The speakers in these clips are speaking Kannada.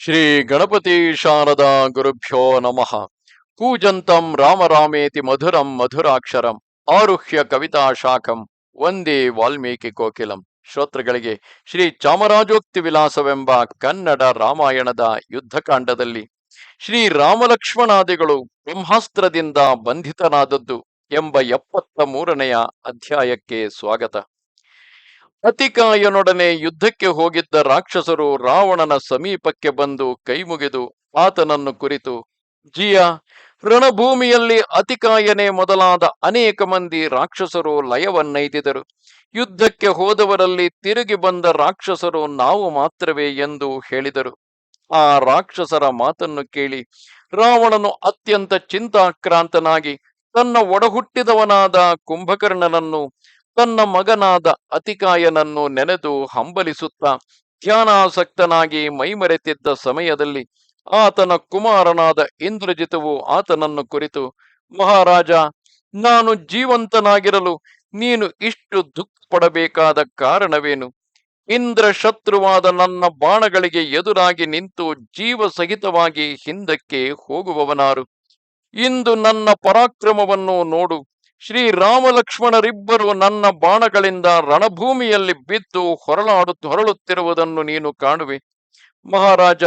ಶ್ರೀ ಗಣಪತಿ ಶಾರದಾ ಗುರುಭ್ಯೋ ನಮಃ. ಕೂಜಂತಂ ರಾಮ ರಾಮೇತಿ ಮಧುರಂ ಮಧುರಾಕ್ಷರಂ ಆರುಹ್ಯ ಕವಿತಾ ಶಾಖಂ ವಂದೇ ವಾಲ್ಮೀಕಿ ಕೋಕಿಲಂ. ಶ್ರೋತೃಗಳಿಗೆ ಶ್ರೀ ಚಾಮರಾಜೋಕ್ತಿ ವಿಲಾಸವೆಂಬ ಕನ್ನಡ ರಾಮಾಯಣದ ಯುದ್ಧಕಾಂಡದಲ್ಲಿ ಶ್ರೀ ರಾಮಲಕ್ಷ್ಮಣಾದಿಗಳು ಬ್ರಹ್ಮಾಸ್ತ್ರದಿಂದ ಬಂಧಿತನಾದದ್ದು ಎಂಬ 73ನೆಯ ಅಧ್ಯಾಯಕ್ಕೆ ಸ್ವಾಗತ. ಅತಿಕಾಯನೊಡನೆ ಯುದ್ಧಕ್ಕೆ ಹೋಗಿದ್ದ ರಾಕ್ಷಸರು ರಾವಣನ ಸಮೀಪಕ್ಕೆ ಬಂದು ಕೈಮುಗಿದು ಆತನನ್ನು ಕುರಿತು, ಜಿಯ, ರಣಭೂಮಿಯಲ್ಲಿ ಅತಿಕಾಯನೆ ಮೊದಲಾದ ಅನೇಕ ಮಂದಿ ರಾಕ್ಷಸರು ಲಯವನ್ನೈದಿದರು. ಯುದ್ಧಕ್ಕೆ ಹೋದವರಲ್ಲಿ ತಿರುಗಿ ಬಂದ ರಾಕ್ಷಸರು ನಾವು ಮಾತ್ರವೇ ಎಂದು ಹೇಳಿದರು. ಆ ರಾಕ್ಷಸರ ಮಾತನ್ನು ಕೇಳಿ ರಾವಣನು ಅತ್ಯಂತ ಚಿಂತಾಕ್ರಾಂತನಾಗಿ ತನ್ನ ಒಡಹುಟ್ಟಿದವನಾದ ಕುಂಭಕರ್ಣನನ್ನು, ತನ್ನ ಮಗನಾದ ಅತಿಕಾಯನನ್ನು ನೆನೆದು ಹಂಬಲಿಸುತ್ತಾ ಧ್ಯಾನಾಸಕ್ತನಾಗಿ ಮೈಮರೆತಿದ್ದ ಸಮಯದಲ್ಲಿ ಆತನ ಕುಮಾರನಾದ ಇಂದ್ರಜಿತವು ಆತನನ್ನು ಕುರಿತು, ಮಹಾರಾಜ, ನಾನು ಜೀವಂತನಾಗಿರಲು ನೀನು ಇಷ್ಟು ದುಃಖ ಪಡಬೇಕಾದ ಕಾರಣವೇನು? ಇಂದ್ರ ಶತ್ರುವಾದ ನನ್ನ ಬಾಣಗಳಿಗೆ ಎದುರಾಗಿ ನಿಂತು ಜೀವಸಹಿತವಾಗಿ ಹಿಂದಕ್ಕೆ ಹೋಗುವವನಾರು? ಇಂದು ನನ್ನ ಪರಾಕ್ರಮವನ್ನು ನೋಡು. ಶ್ರೀರಾಮಲಕ್ಷ್ಮಣರಿಬ್ಬರು ನನ್ನ ಬಾಣಗಳಿಂದ ರಣಭೂಮಿಯಲ್ಲಿ ಬಿದ್ದು ಹೊರಳುತ್ತಿರುವುದನ್ನು ನೀನು ಕಾಣುವೆ. ಮಹಾರಾಜ,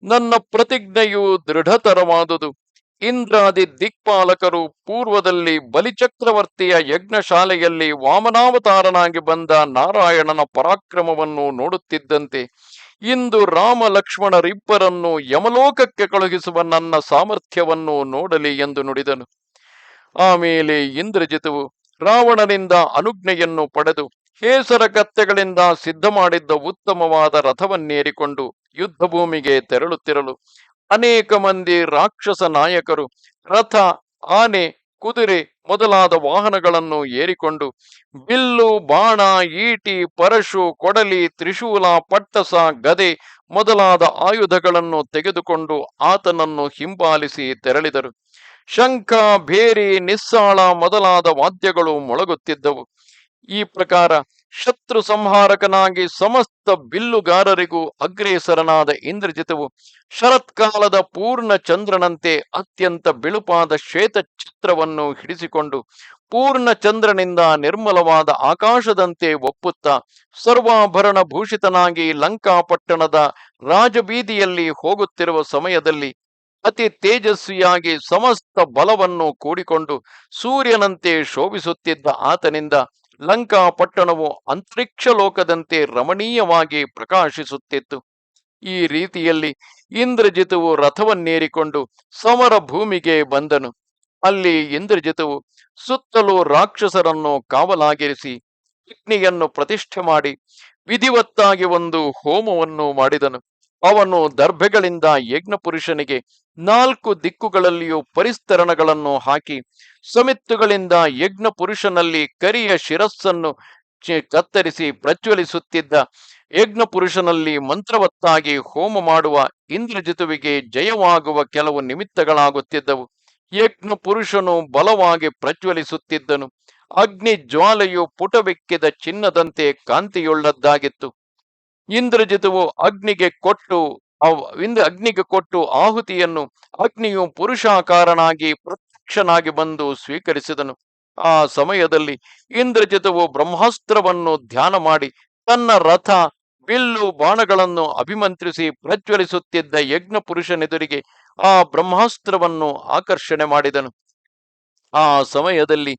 ನನ್ನ ಪ್ರತಿಜ್ಞೆಯು ದೃಢತರವಾದುದು. ಇಂದ್ರಾದಿ ದಿಕ್ಪಾಲಕರು ಪೂರ್ವದಲ್ಲಿ ಬಲಿಚಕ್ರವರ್ತಿಯ ಯಜ್ಞಶಾಲೆಯಲ್ಲಿ ವಾಮನಾವತಾರನಾಗಿ ಬಂದ ನಾರಾಯಣನ ಪರಾಕ್ರಮವನ್ನು ನೋಡುತ್ತಿದ್ದಂತೆ ಇಂದು ರಾಮ ಲಕ್ಷ್ಮಣರಿಬ್ಬರನ್ನು ಯಮಲೋಕಕ್ಕೆ ಕಳುಹಿಸುವ ನನ್ನ ಸಾಮರ್ಥ್ಯವನ್ನು ನೋಡಲಿ ಎಂದು ನುಡಿದನು. ಆಮೇಲೆ ಇಂದ್ರಜಿತವು ರಾವಣನಿಂದ ಅನುಜ್ಞೆಯನ್ನು ಪಡೆದು ಹೇಸರ ಕತ್ತೆಗಳಿಂದ ಸಿದ್ಧ ಮಾಡಿದ್ದ ಉತ್ತಮವಾದ ರಥವನ್ನೇರಿಕೊಂಡು ಯುದ್ಧ ಭೂಮಿಗೆ ತೆರಳುತ್ತಿರಲು ಅನೇಕ ಮಂದಿ ರಾಕ್ಷಸ ನಾಯಕರು ರಥ, ಆನೆ, ಕುದುರೆ ಮೊದಲಾದ ವಾಹನಗಳನ್ನು ಏರಿಕೊಂಡು ಬಿಲ್ಲು, ಬಾಣ, ಈಟಿ, ಪರಶು, ಕೊಡಲಿ, ತ್ರಿಶೂಲ, ಪಟ್ಟಸ, ಗದೆ ಮೊದಲಾದ ಆಯುಧಗಳನ್ನು ತೆಗೆದುಕೊಂಡು ಆತನನ್ನು ಹಿಂಬಾಲಿಸಿ ತೆರಳಿದರು. ಶಂಖ, ಭೇರಿ, ನಿಸ್ಸಾಳ ಮೊದಲಾದ ವಾದ್ಯಗಳು ಮೊಳಗುತ್ತಿದ್ದವು. ಈ ಪ್ರಕಾರ ಶತ್ರು ಸಂಹಾರಕನಾಗಿ ಸಮಸ್ತ ಬಿಲ್ಲುಗಾರರಿಗೂ ಅಗ್ರೇಸರನಾದ ಇಂದ್ರಜಿತವು ಶರತ್ಕಾಲದ ಪೂರ್ಣ ಚಂದ್ರನಂತೆ ಅತ್ಯಂತ ಬಿಳುಪಾದ ಶ್ವೇತ ಛತ್ರವನ್ನು ಹಿಡಿಸಿಕೊಂಡು ಪೂರ್ಣ ಚಂದ್ರನಿಂದ ನಿರ್ಮಲವಾದ ಆಕಾಶದಂತೆ ಒಪ್ಪುತ್ತಾ ಸರ್ವಾಭರಣ ಭೂಷಿತನಾಗಿ ಲಂಕಾಪಟ್ಟಣದ ರಾಜಬೀದಿಯಲ್ಲಿ ಹೋಗುತ್ತಿರುವ ಸಮಯದಲ್ಲಿ ಅತಿ ತೇಜಸ್ವಿಯಾಗಿ ಸಮಸ್ತ ಬಲವನ್ನು ಕೂಡಿಕೊಂಡು ಸೂರ್ಯನಂತೆ ಶೋಭಿಸುತ್ತಿದ್ದ ಆತನಿಂದ ಲಂಕಾಪಟ್ಟಣವು ಅಂತರಿಕ್ಷ ಲೋಕದಂತೆ ರಮಣೀಯವಾಗಿ ಪ್ರಕಾಶಿಸುತ್ತಿತ್ತು. ಈ ರೀತಿಯಲ್ಲಿ ಇಂದ್ರಜಿತವು ರಥವನ್ನೇರಿಕೊಂಡು ಸಮರ ಭೂಮಿಗೆ ಬಂದನು. ಅಲ್ಲಿ ಇಂದ್ರಜಿತವು ಸುತ್ತಲೂ ರಾಕ್ಷಸರನ್ನು ಕಾವಲಾಗಿರಿಸಿ ಅಗ್ನಿಯನ್ನು ಪ್ರತಿಷ್ಠೆ ಮಾಡಿ ವಿಧಿವತ್ತಾಗಿ ಒಂದು ಹೋಮವನ್ನು ಮಾಡಿದನು. ಅವನು ದರ್ಭೆಗಳಿಂದ ಯಜ್ಞ ಪುರುಷನಿಗೆ 4 ದಿಕ್ಕುಗಳಲ್ಲಿಯೂ ಪರಿಸ್ತರಣಗಳನ್ನು ಹಾಕಿ ಸಮಿತ್ತುಗಳಿಂದ ಯಜ್ಞ ಪುರುಷನಲ್ಲಿ ಕರಿಯ ಶಿರಸ್ಸನ್ನು ಕತ್ತರಿಸಿ ಪ್ರಜ್ವಲಿಸುತ್ತಿದ್ದ ಯಜ್ಞ ಪುರುಷನಲ್ಲಿ ಮಂತ್ರವತ್ತಾಗಿ ಹೋಮ ಮಾಡುವ ಇಂದ್ರಜಿತುವಿಗೆ ಜಯವಾಗುವ ಕೆಲವು ನಿಮಿತ್ತಗಳಾಗುತ್ತಿದ್ದವು. ಯಜ್ಞ ಪುರುಷನು ಬಲವಾಗಿ ಪ್ರಜ್ವಲಿಸುತ್ತಿದ್ದನು. ಅಗ್ನಿ ಜ್ವಾಲೆಯು ಪುಟವೆಕ್ಕಿದ ಚಿನ್ನದಂತೆ ಕಾಂತಿಯುಳ್ಳದ್ದಾಗಿತ್ತು. ಇಂದ್ರಜಿತವು ಅಗ್ನಿಗೆ ಕೊಟ್ಟು ಆಹುತಿಯನ್ನು ಅಗ್ನಿಯು ಪುರುಷಾಕಾರನಾಗಿ ಪ್ರತ್ಯಕ್ಷನಾಗಿ ಬಂದು ಸ್ವೀಕರಿಸಿದನು. ಆ ಸಮಯದಲ್ಲಿ ಇಂದ್ರಜಿತವು ಬ್ರಹ್ಮಾಸ್ತ್ರವನ್ನು ಧ್ಯಾನ ಮಾಡಿ ತನ್ನ ರಥ, ಬಿಲ್ಲು, ಬಾಣಗಳನ್ನು ಅಭಿಮಂತ್ರಿಸಿ ಪ್ರಜ್ವಲಿಸುತ್ತಿದ್ದ ಯಜ್ಞ ಪುರುಷನೆದುರಿಗೆ ಆ ಬ್ರಹ್ಮಾಸ್ತ್ರವನ್ನು ಆಕರ್ಷಣೆ ಮಾಡಿದನು. ಆ ಸಮಯದಲ್ಲಿ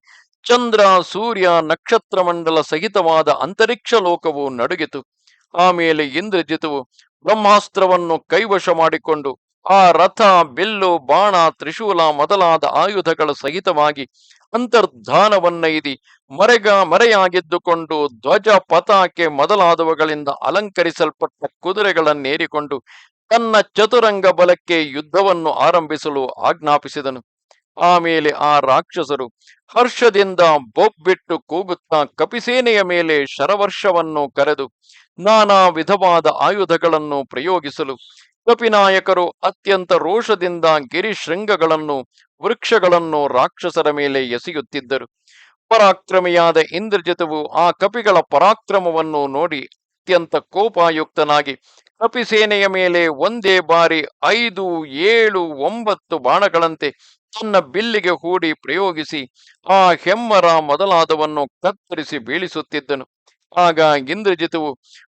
ಚಂದ್ರ, ಸೂರ್ಯ, ನಕ್ಷತ್ರ ಮಂಡಲ ಸಹಿತವಾದ ಅಂತರಿಕ್ಷ ಲೋಕವು ನಡುಗಿತು. ಆಮೇಲೆ ಇಂದ್ರಜಿತವು ಬ್ರಹ್ಮಾಸ್ತ್ರವನ್ನು ಕೈವಶ ಮಾಡಿಕೊಂಡು ಆ ರಥ, ಬಿಲ್ಲು, ಬಾಣ, ತ್ರಿಶೂಲ ಮೊದಲಾದ ಆಯುಧಗಳ ಸಹಿತವಾಗಿ ಅಂತರ್ಧಾನವನ್ನೈದಿ ಮರೆಯಾಗಿದ್ದುಕೊಂಡು ಧ್ವಜ, ಪತಾಕೆ ಮೊದಲಾದವುಗಳಿಂದ ಅಲಂಕರಿಸಲ್ಪಟ್ಟ ಕುದುರೆಗಳನ್ನೇರಿಕೊಂಡು ತನ್ನ ಚತುರಂಗ ಬಲಕ್ಕೆ ಯುದ್ಧವನ್ನು ಆರಂಭಿಸಲು ಆಜ್ಞಾಪಿಸಿದನು. ಆಮೇಲೆ ಆ ರಾಕ್ಷಸರು ಹರ್ಷದಿಂದ ಬೊಬ್ಬಿಟ್ಟು ಕೂಗುತ್ತಾ ಕಪಿಸೇನೆಯ ಮೇಲೆ ಶರವರ್ಷವನ್ನು ಕರೆದು ನಾನಾ ವಿಧವಾದ ಆಯುಧಗಳನ್ನು ಪ್ರಯೋಗಿಸಲು ಕಪಿನಾಯಕರು ಅತ್ಯಂತ ರೋಷದಿಂದ ಗಿರಿಶೃಂಗಗಳನ್ನು, ವೃಕ್ಷಗಳನ್ನು ರಾಕ್ಷಸರ ಮೇಲೆ ಎಸೆಯುತ್ತಿದ್ದರು. ಪರಾಕ್ರಮಿಯಾದ ಇಂದ್ರಜಿತವು ಆ ಕಪಿಗಳ ಪರಾಕ್ರಮವನ್ನು ನೋಡಿ ಅತ್ಯಂತ ಕೋಪಾಯುಕ್ತನಾಗಿ ಕಪಿಸೇನೆಯ ಮೇಲೆ ಒಂದೇ ಬಾರಿ 5, 7, 9 ಬಾಣಗಳಂತೆ ತನ್ನ ಬಿಲ್ಲಿಗೆ ಹೂಡಿ ಪ್ರಯೋಗಿಸಿ ಆ ಹೆಮ್ಮರ ಮೊದಲಾದವನ್ನು ಕತ್ತರಿಸಿ ಬೀಳಿಸುತ್ತಿದ್ದನು. ಆಗ ಇಂದ್ರಜಿತುವು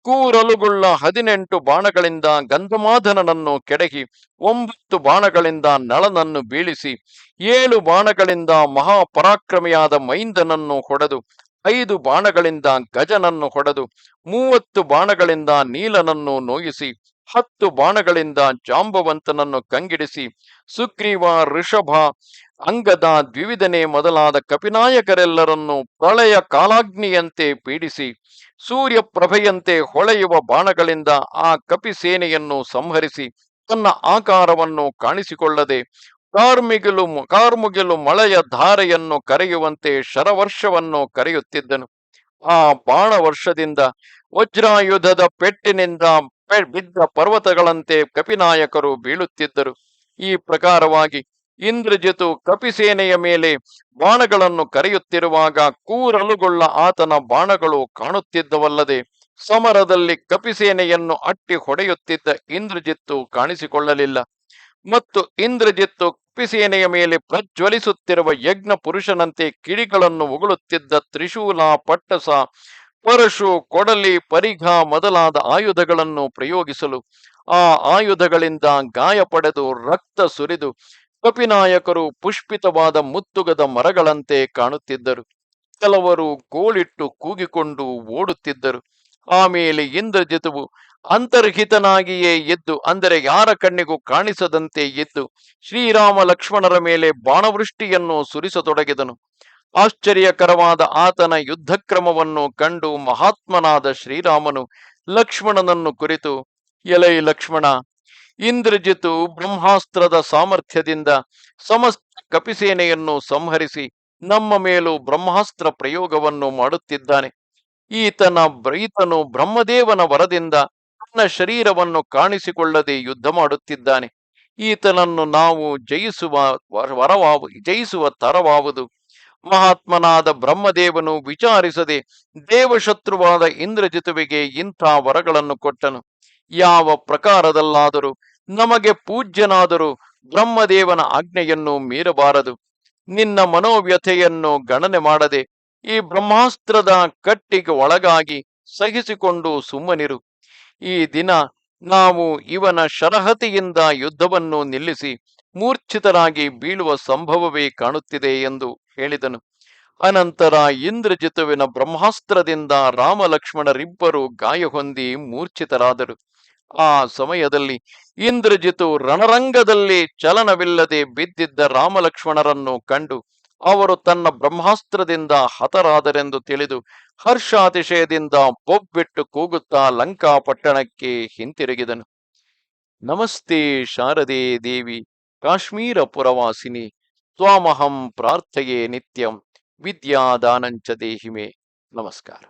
ಕೂರಲುಗುಳ್ಳ 18 ಬಾಣಗಳಿಂದ ಗಂಧಮಾದನನನ್ನು ಕೆಡಹಿ, 9 ಬಾಣಗಳಿಂದ ನಳನನ್ನು ಬೀಳಿಸಿ, 7 ಬಾಣಗಳಿಂದ ಮಹಾಪರಾಕ್ರಮಿಯಾದ ಮೈಂದನನ್ನು ಹೊಡೆದು, 5 ಬಾಣಗಳಿಂದ ಗಜನನ್ನು ಹೊಡೆದು, 30 ಬಾಣಗಳಿಂದ ನೀಲನನ್ನು ನೋಯಿಸಿ, 10 ಬಾಣಗಳಿಂದ ಜಾಂಬವಂತನನ್ನು ಕಂಗಿಡಿಸಿ, ಸುಗ್ರೀವ, ಋಷಭ, ಅಂಗದ, ದ್ವಿವಿಧನೆ ಮೊದಲಾದ ಕಪಿನಾಯಕರೆಲ್ಲರನ್ನು ಪ್ರಳಯ ಕಾಲಾಗ್ನಿಯಂತೆ ಪೀಡಿಸಿ, ಸೂರ್ಯಪ್ರಭೆಯಂತೆ ಹೊಳೆಯುವ ಬಾಣಗಳಿಂದ ಆ ಕಪಿಸೇನೆಯನ್ನು ಸಂಹರಿಸಿ, ತನ್ನ ಆಕಾರವನ್ನು ಕಾಣಿಸಿಕೊಳ್ಳದೆ ಕಾರ್ಮುಗಿಲು ಮಳೆಯ ಧಾರೆಯನ್ನು ಕರೆಯುವಂತೆ ಶರವರ್ಷವನ್ನು ಕರೆಯುತ್ತಿದ್ದನು. ಆ ಬಾಣವರ್ಷದಿಂದ ವಜ್ರಾಯುಧದ ಪೆಟ್ಟಿನಿಂದ ಬಿದ್ದ ಪರ್ವತಗಳಂತೆ ಕಪಿನಾಯಕರು ಬೀಳುತ್ತಿದ್ದರು. ಈ ಪ್ರಕಾರವಾಗಿ ಇಂದ್ರಜಿತು ಕಪಿಸೇನೆಯ ಮೇಲೆ ಬಾಣಗಳನ್ನು ಕರೆಯುತ್ತಿರುವಾಗ ಕೂರಲುಗೊಳ್ಳ ಆತನ ಬಾಣಗಳು ಕಾಣುತ್ತಿದ್ದವಲ್ಲದೆ, ಸಮರದಲ್ಲಿ ಕಪಿಸೇನೆಯನ್ನು ಅಟ್ಟಿ ಹೊಡೆಯುತ್ತಿದ್ದ ಇಂದ್ರಜಿತ್ತು ಕಾಣಿಸಿಕೊಳ್ಳಲಿಲ್ಲ. ಮತ್ತು ಇಂದ್ರಜಿತ್ತು ಕಪಿಸೇನೆಯ ಮೇಲೆ ಪ್ರಜ್ವಲಿಸುತ್ತಿರುವ ಯಜ್ಞ ಪುರುಷನಂತೆ ಕಿಡಿಗಳನ್ನು ಉಗುಳುತ್ತಿದ್ದ ತ್ರಿಶೂಲ, ಪಟ್ಟಸ, ಪರಶು, ಕೊಡಲಿ, ಪರಿಘ ಮೊದಲಾದ ಆಯುಧಗಳನ್ನು ಪ್ರಯೋಗಿಸಲು ಆ ಆಯುಧಗಳಿಂದ ಗಾಯ ಪಡೆದು ರಕ್ತ ಸುರಿದು ಕಪಿನಾಯಕರು ಪುಷ್ಪಿತವಾದ ಮುತ್ತುಗದ ಮರಗಳಂತೆ ಕಾಣುತ್ತಿದ್ದರು. ಕೆಲವರು ಗೋಳಿಟ್ಟು ಕೂಗಿಕೊಂಡು ಓಡುತ್ತಿದ್ದರು. ಆಮೇಲೆ ಇಂದ್ರಜಿತುವು ಅಂತರ್ಹಿತನಾಗಿಯೇ ಎದ್ದು, ಅಂದರೆ ಯಾರ ಕಣ್ಣಿಗೂ ಕಾಣಿಸದಂತೆ ಎದ್ದು, ಶ್ರೀರಾಮ ಲಕ್ಷ್ಮಣರ ಮೇಲೆ ಬಾಣವೃಷ್ಟಿಯನ್ನು ಸುರಿಸತೊಡಗಿದನು. ಆಶ್ಚರ್ಯಕರವಾದ ಆತನ ಯುದ್ಧಕ್ರಮವನ್ನು ಕಂಡು ಮಹಾತ್ಮನಾದ ಶ್ರೀರಾಮನು ಲಕ್ಷ್ಮಣನನ್ನು ಕುರಿತು, ಎಲೈ ಲಕ್ಷ್ಮಣ, ಇಂದ್ರಜಿತು ಬ್ರಹ್ಮಾಸ್ತ್ರದ ಸಾಮರ್ಥ್ಯದಿಂದ ಸಮಸ್ತ ಕಪಿಸೇನೆಯನ್ನು ಸಂಹರಿಸಿ ನಮ್ಮ ಮೇಲೂ ಬ್ರಹ್ಮಾಸ್ತ್ರ ಪ್ರಯೋಗವನ್ನು ಮಾಡುತ್ತಿದ್ದಾನೆ. ಈತನು ಬ್ರಹ್ಮದೇವನ ವರದಿಂದ ತನ್ನ ಶರೀರವನ್ನು ಕಾಣಿಸಿಕೊಳ್ಳದೆ ಯುದ್ಧ ಮಾಡುತ್ತಿದ್ದಾನೆ. ಈತನನ್ನು ನಾವು ಜಯಿಸುವ ತರವಾವುದು. ಮಹಾತ್ಮನಾದ ಬ್ರಹ್ಮದೇವನು ವಿಚಾರಿಸದೆ ದೇವಶತ್ರುವಾದ ಇಂದ್ರಜಿತುವಿಗೆ ಇಂಥ ವರಗಳನ್ನು ಕೊಟ್ಟನು. ಯಾವ ಪ್ರಕಾರದಲ್ಲಾದರೂ ನಮಗೆ ಪೂಜ್ಯನಾದರೂ ಬ್ರಹ್ಮದೇವನ ಆಜ್ಞೆಯನ್ನು ಮೀರಬಾರದು. ನಿನ್ನ ಮನೋವ್ಯಥೆಯನ್ನು ಗಣನೆ ಮಾಡದೆ ಈ ಬ್ರಹ್ಮಾಸ್ತ್ರದ ಕಟ್ಟಿಗೆ ಒಳಗಾಗಿ ಸಹಿಸಿಕೊಂಡು ಸುಮ್ಮನಿರು. ಈ ದಿನ ನಾವು ಇವನ ಶರಹತಿಯಿಂದ ಯುದ್ಧವನ್ನು ನಿಲ್ಲಿಸಿ ಮೂರ್ಛಿತರಾಗಿ ಬೀಳುವ ಸಂಭವವೇ ಕಾಣುತ್ತಿದೆ ಎಂದು ಹೇಳಿದನು. ಅನಂತರ ಇಂದ್ರಜಿತುವಿನ ಬ್ರಹ್ಮಾಸ್ತ್ರದಿಂದ ರಾಮಲಕ್ಷ್ಮಣರಿಬ್ಬರು ಗಾಯ ಹೊಂದಿ ಮೂರ್ಛಿತರಾದರು. ಆ ಸಮಯದಲ್ಲಿ ಇಂದ್ರಜಿತು ರಣರಂಗದಲ್ಲಿ ಚಲನವಿಲ್ಲದೆ ಬಿದ್ದಿದ್ದ ರಾಮಲಕ್ಷ್ಮಣರನ್ನು ಕಂಡು ಅವರು ತನ್ನ ಬ್ರಹ್ಮಾಸ್ತ್ರದಿಂದ ಹತರಾದರೆಂದು ತಿಳಿದು ಹರ್ಷಾತಿಶಯದಿಂದ ಬೊಬ್ಬಿಟ್ಟು ಕೂಗುತ್ತಾ ಲಂಕಾಪಟ್ಟಣಕ್ಕೆ ಹಿಂತಿರುಗಿದನು. ನಮಸ್ತೆ ಶಾರದೆ ದೇವಿ ಕಾಶ್ಮೀರ ಪುರವಾಸಿನಿ, ತ್ವಾಮಹಂ ಪ್ರಾರ್ಥಯೇ ನಿತ್ಯಂ, ವಿದ್ಯಾದಾನಂಚ ದೇಹಿಮೆ. ನಮಸ್ಕಾರ.